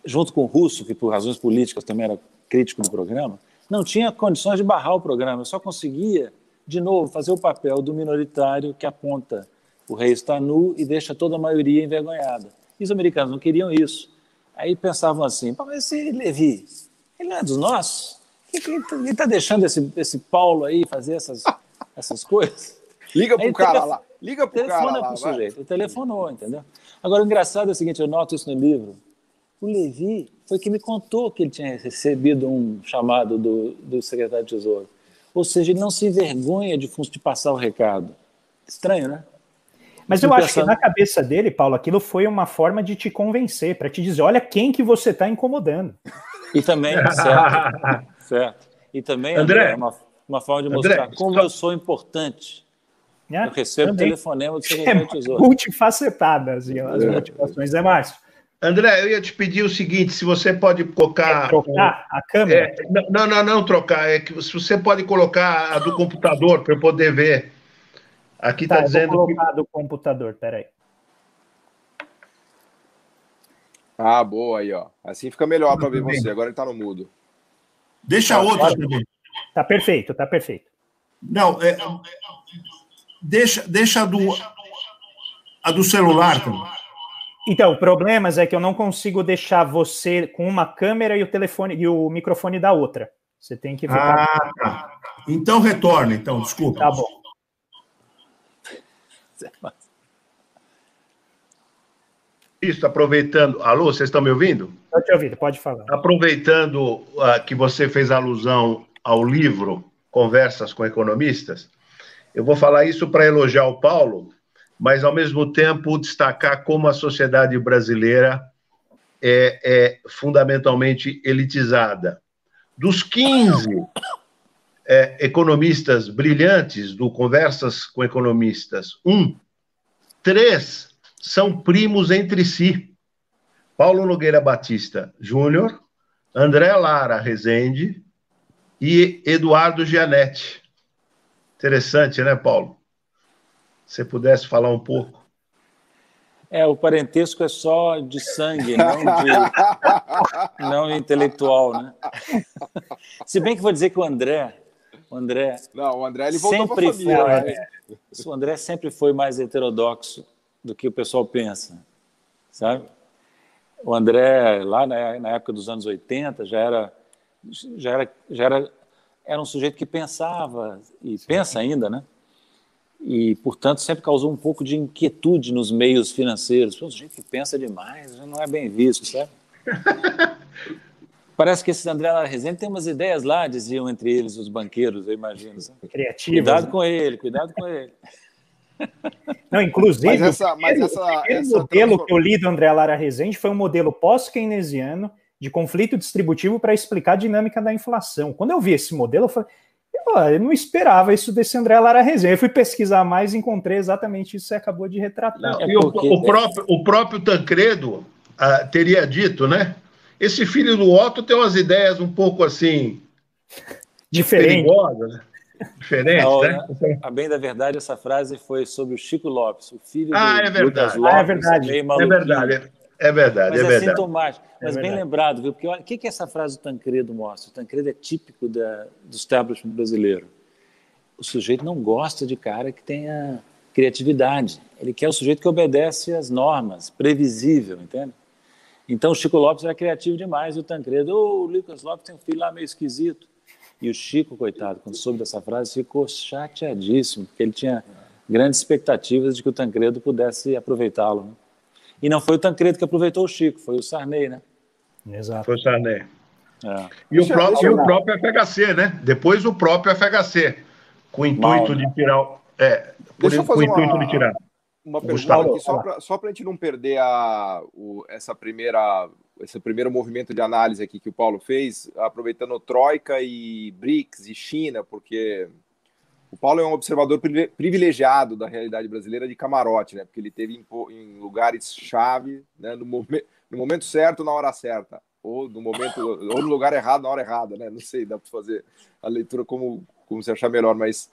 D: junto com o Russo, que por razões políticas também era crítico do programa, não tinha condições de barrar o programa. Eu só conseguia, de novo, fazer o papel do minoritário que aponta o rei está nu e deixa toda a maioria envergonhada. E os americanos não queriam isso. Aí pensavam assim, mas esse Levi, ele não é dos nossos? Ele está deixando esse Paulo aí fazer essas coisas?
C: Liga pro cara lá. Liga pro cara lá.
D: Pro sujeito. Ele telefonou, entendeu? Agora, o engraçado é o seguinte, eu noto isso no livro. O Levi foi que me contou que ele tinha recebido um chamado do secretário de Tesouro. Ou seja, ele não se envergonha de passar o recado. Estranho, né?
A: Mas eu acho que na cabeça dele, Paulo, aquilo foi uma forma de te convencer, para te dizer, olha quem que você está incomodando.
D: E também, certo. E também, André, uma forma de mostrar como eu sou importante. Eu recebo telefonema do secretário de Tesouro.
A: Multifacetadas as motivações, Márcio?
B: André, eu ia te pedir o seguinte, se você pode colocar...
A: trocar a câmera?
B: Não trocar, é que se você pode colocar a do computador para eu poder ver. Aqui está dizendo...
A: Vou colocar do computador, peraí.
C: Boa aí, ó. Assim fica melhor para ver você. Agora ele está no mudo.
E: Deixa outro também.
A: Tá perfeito, tá perfeito.
E: Não, deixa a do celular também.
A: Então, o problema é que eu não consigo deixar você com uma câmera e o telefone e o microfone da outra. Você tem que ficar...
E: tá. Então retorna, desculpa.
A: Tá bom.
B: Isso, aproveitando... Alô, vocês estão me ouvindo?
A: Estou te ouvindo, pode falar.
B: Aproveitando que você fez alusão ao livro Conversas com Economistas, eu vou falar isso para elogiar o Paulo, mas, ao mesmo tempo, destacar como a sociedade brasileira é fundamentalmente elitizada. Dos 15 economistas brilhantes do Conversas com Economistas, 3 são primos entre si. Paulo Nogueira Batista Júnior, André Lara Rezende e Eduardo Gianetti. Interessante, né, Paulo? Se você pudesse falar um pouco.
D: O parentesco é só de sangue, não intelectual, né? Se bem que vou dizer que o André...
C: Não, o André ele voltou para a família.
D: O André sempre foi mais heterodoxo do que o pessoal pensa, sabe? O André, lá na época dos anos 80, já era um sujeito que pensava, e pensa ainda, né? E, portanto, sempre causou um pouco de inquietude nos meios financeiros. Um sujeito que pensa demais, já não é bem visto, sabe? Parece que esse André Lara Rezende tem umas ideias lá, diziam entre eles os banqueiros, eu imagino. Sabe?
A: Criativos.
D: Cuidado com ele.
A: Não, inclusive, o modelo que eu li do André Lara Rezende foi um modelo pós-keynesiano de conflito distributivo para explicar a dinâmica da inflação. Quando eu vi esse modelo, eu falei, eu não esperava isso desse André Lara Rezende. Eu fui pesquisar mais e encontrei exatamente isso que você acabou de retratar.
B: O próprio Tancredo teria dito, né? Esse filho do Otto tem umas ideias um pouco assim... perigosas, né? Diferente, né?
D: A bem da verdade, essa frase foi sobre o Chico Lopes, o filho do
B: Lucas
D: Lopes.
B: É verdade.
D: Mas é sintomático. Mas bem lembrado, viu? Porque o que essa frase do Tancredo mostra? O Tancredo é típico do establishment brasileiro. O sujeito não gosta de cara que tenha criatividade. Ele quer o sujeito que obedece às normas, previsível, entende? Então o Chico Lopes era criativo demais e o Tancredo, o Lucas Lopes tem um filho lá meio esquisito. E o Chico, coitado, quando soube dessa frase, ficou chateadíssimo, porque ele tinha grandes expectativas de que o Tancredo pudesse aproveitá-lo. Né? E não foi o Tancredo que aproveitou o Chico, foi o Sarney, né?
B: Exato. Foi o Sarney. E o próprio FHC, né? Depois o próprio FHC, com o intuito de tirar...
C: Deixa eu fazer uma pergunta
B: Gustavo,
C: aqui, só para a gente não perder esse primeiro movimento de análise aqui que o Paulo fez, aproveitando Troika e BRICS e China, porque o Paulo é um observador privilegiado da realidade brasileira de camarote, né? Porque ele teve em lugares-chave, né? No momento certo, na hora certa, ou no lugar errado, na hora errada, né? Não sei, dá para fazer a leitura como você achar melhor, mas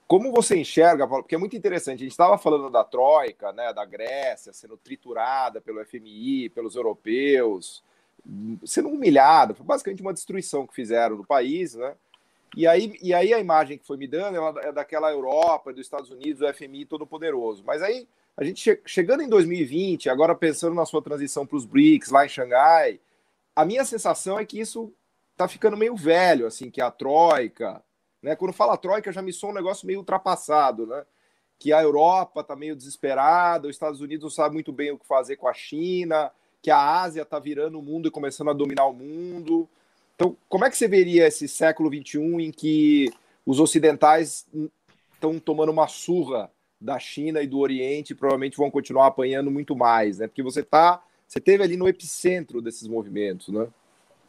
C: como você enxerga, Paulo? Porque é muito interessante, a gente estava falando da Troika, né, da Grécia sendo triturada pelo FMI, pelos europeus, sendo humilhada, foi basicamente uma destruição que fizeram no país, né? E aí a imagem que foi me dando é daquela Europa, dos Estados Unidos, do FMI todo poderoso. Mas aí, a gente chegando em 2020, agora pensando na sua transição para os BRICS, lá em Xangai, a minha sensação é que isso está ficando meio velho, assim, que a Troika, né? Quando fala Troika, já me soa um negócio meio ultrapassado, né? Que a Europa está meio desesperada, os Estados Unidos não sabem muito bem o que fazer com a China, que a Ásia está virando o mundo e começando a dominar o mundo. Então, como é que você veria esse século XXI em que os ocidentais estão tomando uma surra da China e do Oriente e provavelmente vão continuar apanhando muito mais, né? Porque você teve ali no epicentro desses movimentos, né?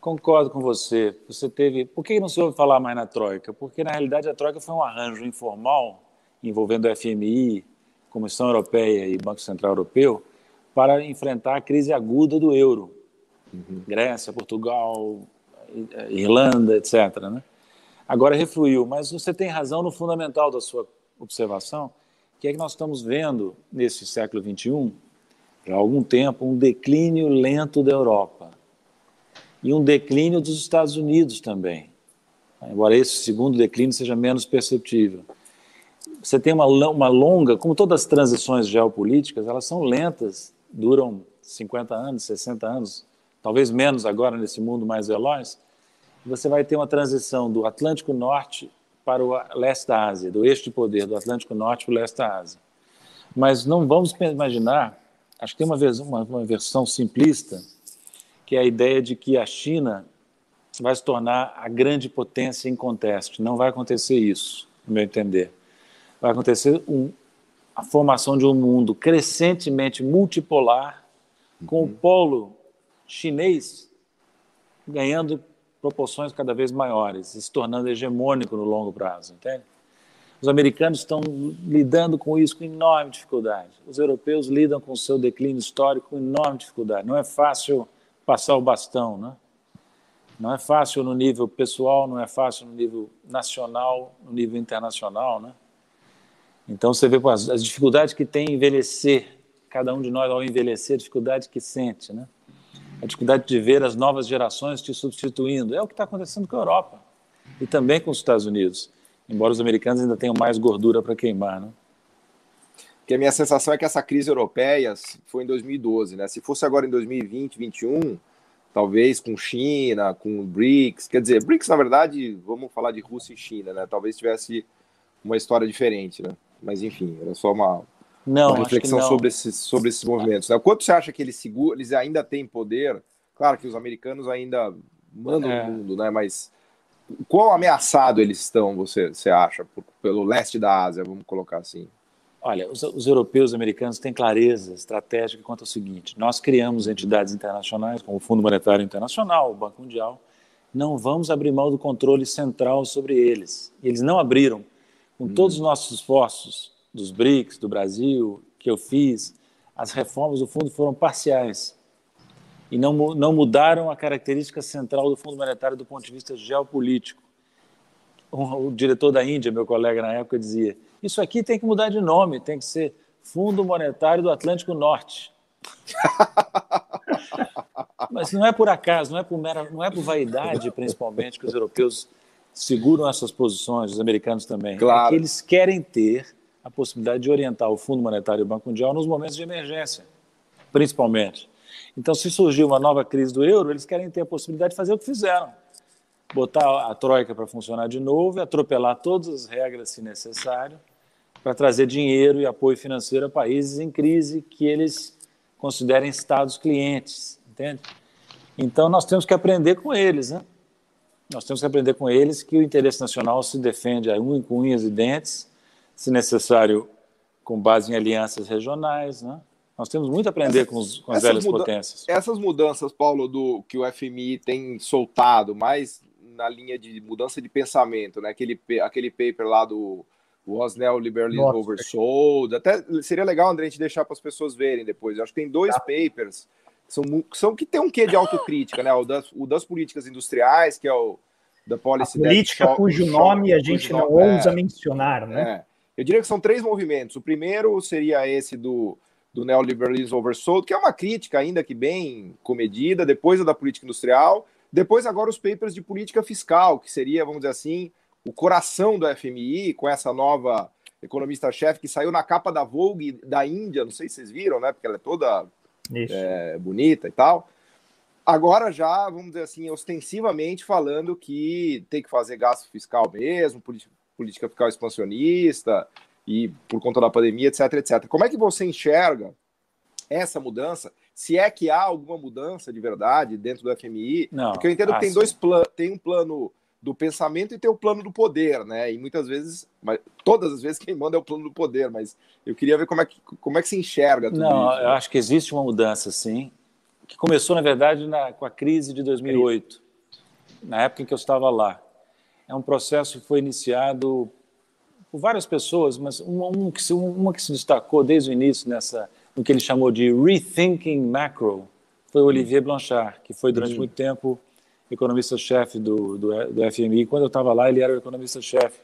D: Concordo com você. Você teve. Por que não se ouve falar mais na Troika? Porque, na realidade, a Troika foi um arranjo informal envolvendo o FMI, Comissão Europeia e Banco Central Europeu, para enfrentar a crise aguda do euro. Grécia, Portugal, Irlanda, etc., né? Agora refluiu, mas você tem razão no fundamental da sua observação, que é que nós estamos vendo, nesse século XXI, já há algum tempo, um declínio lento da Europa e um declínio dos Estados Unidos também, embora esse segundo declínio seja menos perceptível. Você tem uma longa, como todas as transições geopolíticas, elas são lentas, duram 50 anos, 60 anos, talvez menos agora nesse mundo mais veloz. Você vai ter uma transição do Atlântico Norte para o leste da Ásia, do eixo de poder do Atlântico Norte para o leste da Ásia. Mas não vamos imaginar, acho que tem uma versão simplista, que é a ideia de que a China vai se tornar a grande potência em conteste. Não vai acontecer isso, no meu entender. Vai acontecer a formação de um mundo crescentemente multipolar, com o polo chinês ganhando proporções cada vez maiores, se tornando hegemônico no longo prazo, entende? Os americanos estão lidando com isso com enorme dificuldade. Os europeus lidam com o seu declínio histórico com enorme dificuldade. Não é fácil passar o bastão, né? Não é fácil no nível pessoal, não é fácil no nível nacional, no nível internacional, né? Então você vê as dificuldades que tem envelhecer, cada um de nós ao envelhecer, a dificuldade que sente, né? A dificuldade de ver as novas gerações te substituindo. É o que está acontecendo com a Europa e também com os Estados Unidos, embora os americanos ainda tenham mais gordura para queimar, né?
C: Porque a minha sensação é que essa crise europeia foi em 2012, né? Se fosse agora em 2020, 2021, talvez com China, com BRICS, quer dizer, BRICS, na verdade, vamos falar de Rússia e China, né? Talvez tivesse uma história diferente, né? Mas, enfim, era só uma reflexão sobre esses movimentos, né? O quanto você acha que eles ainda têm poder? Claro que os americanos ainda mandam no mundo, né? Mas quão ameaçado eles estão, você acha, pelo leste da Ásia, vamos colocar assim?
D: Olha, os europeus e os americanos têm clareza estratégica quanto ao seguinte: nós criamos entidades internacionais, como o Fundo Monetário Internacional, o Banco Mundial, não vamos abrir mão do controle central sobre eles. Eles não abriram. Com todos os nossos esforços, dos BRICS, do Brasil, que eu fiz, as reformas do fundo foram parciais e não mudaram a característica central do Fundo Monetário do ponto de vista geopolítico. O diretor da Índia, meu colega na época, dizia: isso aqui tem que mudar de nome, tem que ser Fundo Monetário do Atlântico Norte. Mas não é por acaso, não é por vaidade, principalmente, que os europeus seguram essas posições, os americanos também.
C: Claro.
D: É que eles querem ter a possibilidade de orientar o Fundo Monetário e o Banco Mundial nos momentos de emergência, principalmente. Então, se surgir uma nova crise do euro, eles querem ter a possibilidade de fazer o que fizeram. Botar a Troika para funcionar de novo e atropelar todas as regras, se necessário, para trazer dinheiro e apoio financeiro a países em crise que eles considerem estados clientes, entende? Então, nós temos que aprender com eles, né? Nós temos que aprender com eles que o interesse nacional se defende com unhas e dentes, se necessário, com base em alianças regionais, né? Nós temos muito a aprender com as velhas potências.
C: Essas mudanças, Paulo, que o FMI tem soltado, mais na linha de mudança de pensamento, né? Aquele paper lá do Was Neoliberalism Oversold. Até seria legal, André, a gente deixar para as pessoas verem depois. Eu acho que tem dois papers que tem um quê de autocrítica, né? O das políticas industriais, que é o The Policy
A: a política cujo nome a gente não ousa mencionar, né?
C: Eu diria que são 3 movimentos. O primeiro seria esse do neoliberalismo oversold, que é uma crítica ainda que bem comedida, depois a da política industrial, depois agora os papers de política fiscal, que seria, vamos dizer assim, o coração do FMI, com essa nova economista-chefe que saiu na capa da Vogue da Índia, não sei se vocês viram, né? Porque ela é toda bonita e tal. Agora já, vamos dizer assim, ostensivamente falando que tem que fazer gasto fiscal mesmo, política fiscal expansionista, e por conta da pandemia, etc, etc. Como é que você enxerga essa mudança? Se é que há alguma mudança de verdade dentro do FMI? Não, porque eu entendo que tem dois planos, tem um plano do pensamento e tem o plano do poder, né? E muitas vezes, todas as vezes quem manda é o plano do poder, mas eu queria ver como é que se enxerga tudo isso.
D: Não, eu acho que existe uma mudança, sim, que começou, na verdade, com a crise de 2008, na época em que eu estava lá. É um processo que foi iniciado por várias pessoas, mas uma que se destacou desde o início no que ele chamou de Rethinking Macro, foi o Olivier Blanchard, que foi durante muito tempo economista-chefe do FMI. Quando eu estava lá, ele era o economista-chefe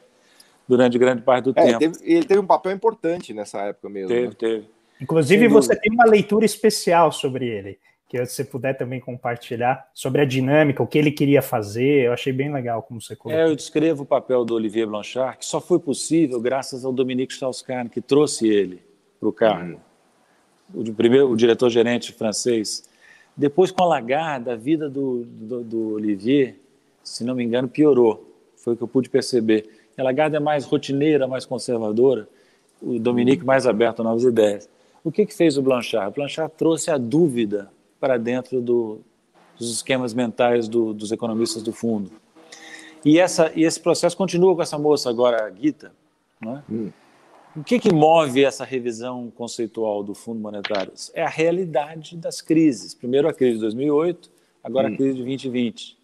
D: durante grande parte do tempo.
C: Ele teve um papel importante nessa época mesmo.
D: Teve.
A: Inclusive, você tem uma leitura especial sobre ele, que você puder também compartilhar, sobre a dinâmica, o que ele queria fazer. Eu achei bem legal como você colocou.
D: Eu descrevo o papel do Olivier Blanchard, que só foi possível graças ao Dominique Strauss-Kahn, que trouxe ele para o cargo. O diretor-gerente francês. Depois, com a Lagarde, a vida do Olivier, se não me engano, piorou. Foi o que eu pude perceber. A Lagarde é mais rotineira, mais conservadora, o Dominique mais aberto a novas ideias. O que fez o Blanchard? O Blanchard trouxe a dúvida para dentro dos esquemas mentais dos economistas do fundo. E esse processo continua com essa moça agora, a Gita. Né? O que move essa revisão conceitual do Fundo Monetário? É a realidade das crises. Primeiro a crise de 2008, agora a crise de 2020.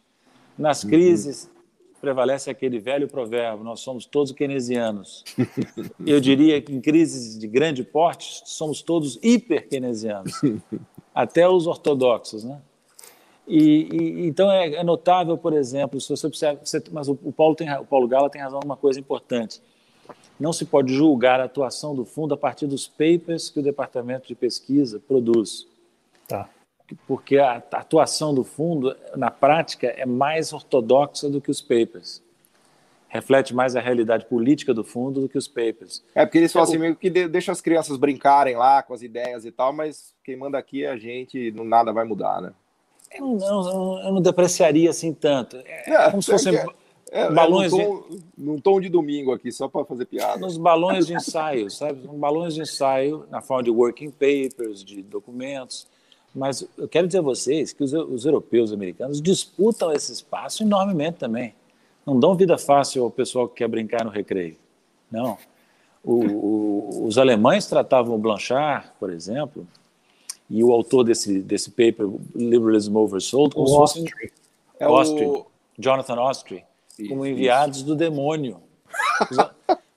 D: Nas crises prevalece aquele velho provérbio, nós somos todos keynesianos. Eu diria que em crises de grande porte, somos todos hiper-keynesianos. Até os ortodoxos, né? Então é notável, por exemplo, se você observa, mas o Paulo Gala tem razão numa coisa importante. Não se pode julgar a atuação do fundo a partir dos papers que o departamento de pesquisa produz.
A: Tá.
D: Porque a atuação do fundo, na prática, é mais ortodoxa do que os papers. Reflete mais a realidade política do fundo do que os papers.
C: Porque eles falam assim, meio que deixa as crianças brincarem lá com as ideias e tal, mas quem manda aqui é a gente, nada vai mudar, né?
D: Eu não depreciaria assim tanto. Como se fossem balões
C: num tom de domingo aqui, só para fazer piada.
D: Nos balões de ensaio, sabe? Balões de ensaio na forma de working papers, de documentos. Mas eu quero dizer a vocês que os europeus e americanos disputam esse espaço enormemente também. Não dão vida fácil ao pessoal que quer brincar no recreio. Não. Os alemães tratavam o Blanchard, por exemplo, e o autor desse paper, Liberalism Oversold, como se fosse Jonathan Ostry, como enviados do demônio.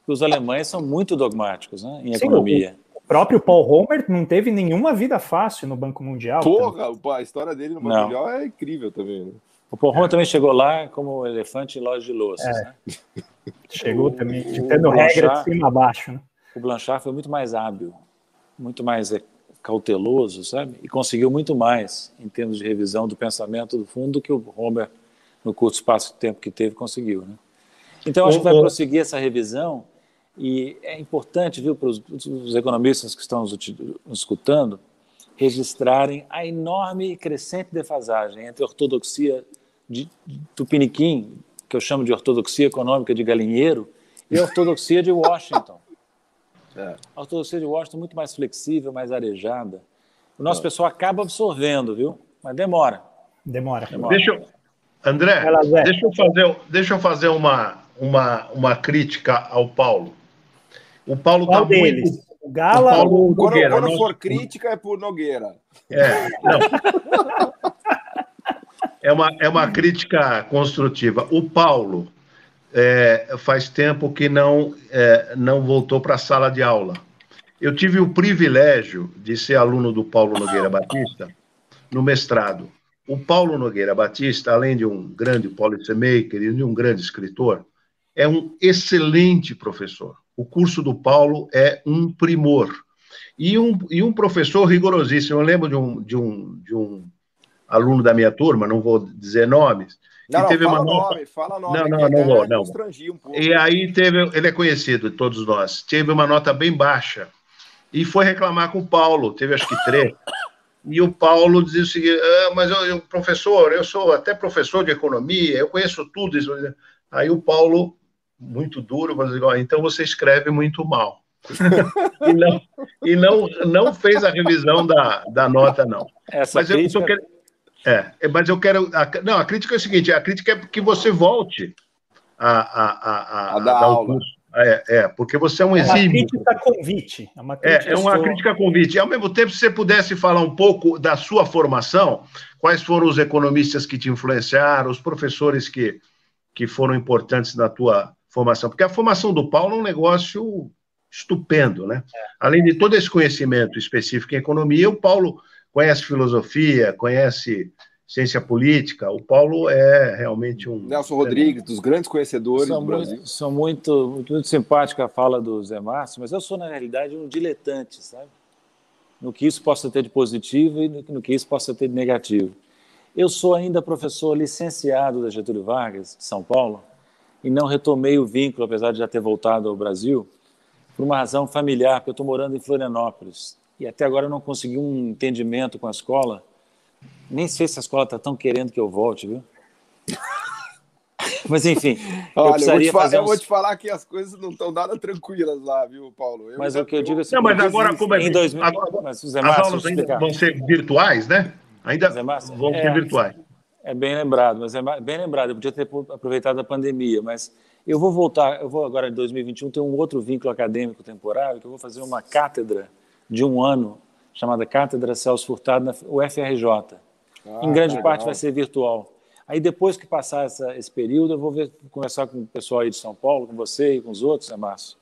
D: Os alemães são muito dogmáticos, né, em economia.
A: O próprio Paul Homer não teve nenhuma vida fácil no Banco Mundial.
C: Porra, a história dele no Banco Mundial é incrível também. Né?
D: O Paul Homer também chegou lá como elefante em loja de louças. Né?
A: Chegou também, tendo regra de cima a baixo. Né?
D: O Blanchard foi muito mais hábil, muito mais cauteloso, sabe? E conseguiu muito mais em termos de revisão do pensamento do fundo do que o Homer, no curto espaço de tempo que teve, conseguiu. Né? Então, acho que vai prosseguir essa revisão e é importante, viu, para os economistas que estão nos escutando, registrarem a enorme e crescente defasagem entre a ortodoxia de Tupiniquim, que eu chamo de ortodoxia econômica de galinheiro, e a ortodoxia de Washington. A ortodoxia de Washington é muito mais flexível, mais arejada. O nosso pessoal acaba absorvendo, viu? Mas demora.
B: André, deixa eu fazer uma crítica ao Paulo. O Paulo está muito...
A: O Gala ou o
C: Nogueira? Quando for crítica é por Nogueira.
B: É uma crítica construtiva. O Paulo faz tempo que não voltou para a sala de aula. Eu tive o privilégio de ser aluno do Paulo Nogueira Batista no mestrado. o Paulo Nogueira Batista, além de um grande policymaker e de um grande escritor, é um excelente professor. O curso do Paulo é um primor. E um professor rigorosíssimo. Eu lembro de um aluno da minha turma, não vou dizer nomes,
C: Não,
B: teve
C: fala
B: uma nota...
C: nome, fala nome.
B: Não vou.
C: Um pouco.
B: E aí ele é conhecido de todos nós, teve uma nota bem baixa e foi reclamar com o Paulo, teve acho que 3. E o Paulo dizia o seguinte, mas professor, eu sou até professor de economia, eu conheço tudo isso. Aí o Paulo, muito duro, falou assim, então você escreve muito mal. e não fez a revisão da nota, não.
D: Essa crítica...
B: Mas eu quero... Não, a crítica é o seguinte, a crítica é que você volte a dar o curso. Porque você é um exímio.
A: É uma crítica
B: convite. E, ao mesmo tempo, se você pudesse falar um pouco da sua formação, quais foram os economistas que te influenciaram, os professores que foram importantes na tua formação? Porque a formação do Paulo é um negócio estupendo, né? Além de todo esse conhecimento específico em economia, o Paulo conhece filosofia, conhece ciência política. O Paulo é realmente um...
C: Nelson Rodrigues, dos grandes conhecedores do Brasil.
D: Sou muito simpática a fala do Zé Márcio, mas eu sou, na realidade, um diletante, sabe? No que isso possa ter de positivo e no que isso possa ter de negativo. Eu sou ainda professor licenciado da Getúlio Vargas, de São Paulo, e não retomei o vínculo, apesar de já ter voltado ao Brasil, por uma razão familiar, porque eu estou morando em Florianópolis. E até agora eu não consegui um entendimento com a escola. Nem sei se a escola está tão querendo que eu volte, viu? Mas, enfim,
C: olha, eu vou te falar que as coisas não estão nada tranquilas lá, viu, Paulo?
D: Mas o que eu digo é...
B: Não, mas agora, como é
D: em 2000,
B: as aulas ainda vão ser virtuais, né? Ainda vão ser virtuais.
D: É bem lembrado, mas é bem lembrado. Eu podia ter aproveitado a pandemia, mas eu vou voltar, eu vou agora em 2021 ter um outro vínculo acadêmico temporário, que eu vou fazer uma cátedra de 1 ano, chamada Cátedra Celso Furtado, na UFRJ. Em grande parte vai ser virtual. Aí depois que passar esse período, eu vou conversar com o pessoal aí de São Paulo, com você e com os outros, né, Márcio?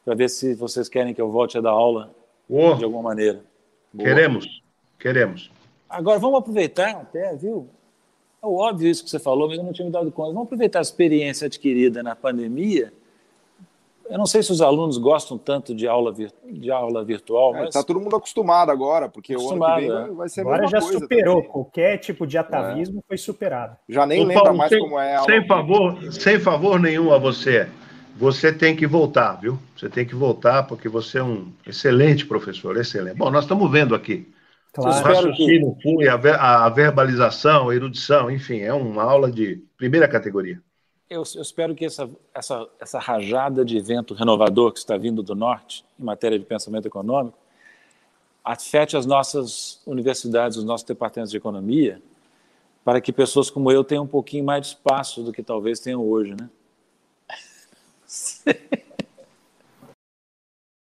D: Para ver se vocês querem que eu volte a dar aula de alguma maneira.
B: Boa. Queremos.
D: Agora, vamos aproveitar até, viu? É óbvio isso que você falou, mas eu não tinha me dado conta. Vamos aproveitar a experiência adquirida na pandemia. Eu não sei se os alunos gostam tanto de aula virtual, mas...
C: Está todo mundo acostumado agora, porque o ano que vem vai ser a mesma coisa.
A: Agora já superou, também. Qualquer tipo de atavismo foi superado.
C: Já nem lembra Paulo, mais como é a
B: aula. Sem favor nenhum a você. Você tem que voltar, viu? Você tem que voltar, porque você é um excelente professor, excelente. Bom, nós estamos vendo aqui.
A: Claro.
B: O raciocínio flui, a verbalização, a erudição, enfim, é uma aula de primeira categoria.
D: Eu espero que essa rajada de vento renovador que está vindo do norte, em matéria de pensamento econômico, afete as nossas universidades, os nossos departamentos de economia, para que pessoas como eu tenham um pouquinho mais de espaço do que talvez tenham hoje, né?